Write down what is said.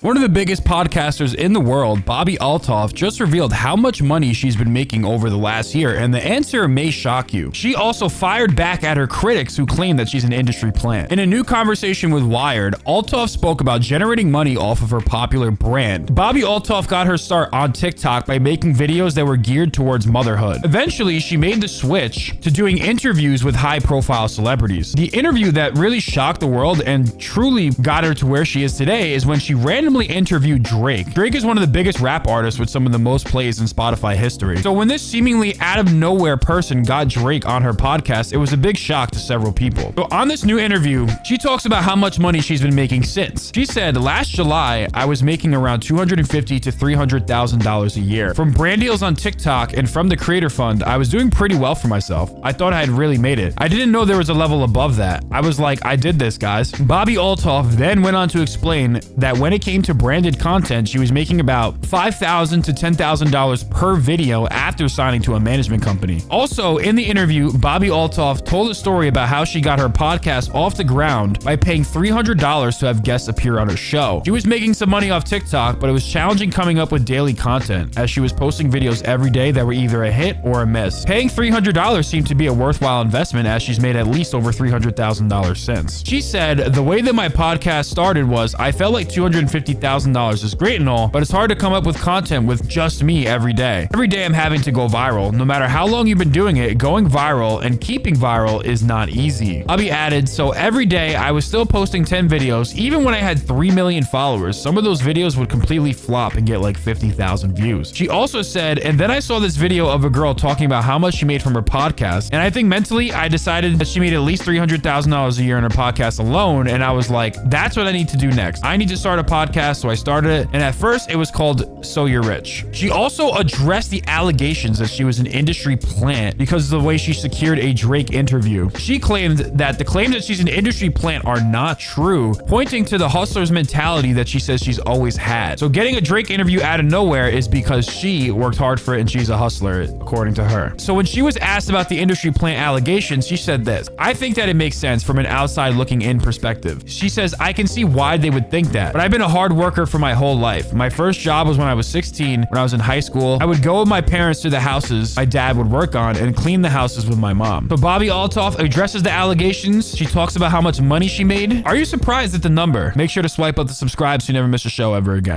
One of the biggest podcasters in the world, Bobbi Althoff, just revealed how much money she's been making over the last year, and the answer may shock you. She also fired back at her critics who claim that she's an industry plant. In a new conversation with Wired, Althoff spoke about generating money off of her popular brand. Bobbi Althoff got her start on TikTok by making videos that were geared towards motherhood. Eventually, she made the switch to doing interviews with high-profile celebrities. The interview that really shocked the world and truly got her to where she is today is when she randomly interviewed Drake. Drake is one of the biggest rap artists with some of the most plays in Spotify history. So when this seemingly out of nowhere person got Drake on her podcast, it was a big shock to several people. So on this new interview, she talks about how much money she's been making since. She said, last July, I was making around $250,000 to $300,000 a year. From brand deals on TikTok and from the Creator Fund, I was doing pretty well for myself. I thought I had really made it. I didn't know there was a level above that. I was like, I did this, guys. Bobbi Althoff then went on to explain that when it came to branded content, she was making about $5,000 to $10,000 per video after signing to a management company. Also, in the interview, Bobbi Althoff told a story about how she got her podcast off the ground by paying $300 to have guests appear on her show. She was making some money off TikTok, but it was challenging coming up with daily content as she was posting videos every day that were either a hit or a miss. Paying $300 seemed to be a worthwhile investment as she's made at least over $300,000 since. She said, the way that my podcast started was I felt like $250,000 is great and all, but it's hard to come up with content with just me every day. Every day I'm having to go viral. No matter how long you've been doing it, going viral and keeping viral is not easy. Bobbi added, so every day I was still posting 10 videos, even when I had 3 million followers. Some of those videos would completely flop and get like 50,000 views. She also said, and then I saw this video of a girl talking about how much she made from her podcast, and I think mentally I decided that she made at least $300,000 a year in her podcast alone, and I was like, that's what I need to do next. I need to start a podcast, so I started it, and at first it was called So You're Rich. She also addressed the allegations that she was an industry plant because of the way she secured a Drake interview. She claimed that the claims that she's an industry plant are not true, pointing to the hustler's mentality that she says she's always had. So getting a Drake interview out of nowhere is because she worked hard for it and she's a hustler, according to her. So when she was asked about the industry plant allegations, she said this, I think that it makes sense from an outside looking in perspective. She says, I can see why they would think that, but I've been a hard worker for my whole life. My first job was when I was 16. When I was in high school, I would go with my parents to the houses my dad would work on and clean the houses with my mom. So Bobbi Althoff addresses the allegations. She talks about how much money she made. Are you surprised at the number? Make sure to swipe up to subscribe so you never miss a show ever again.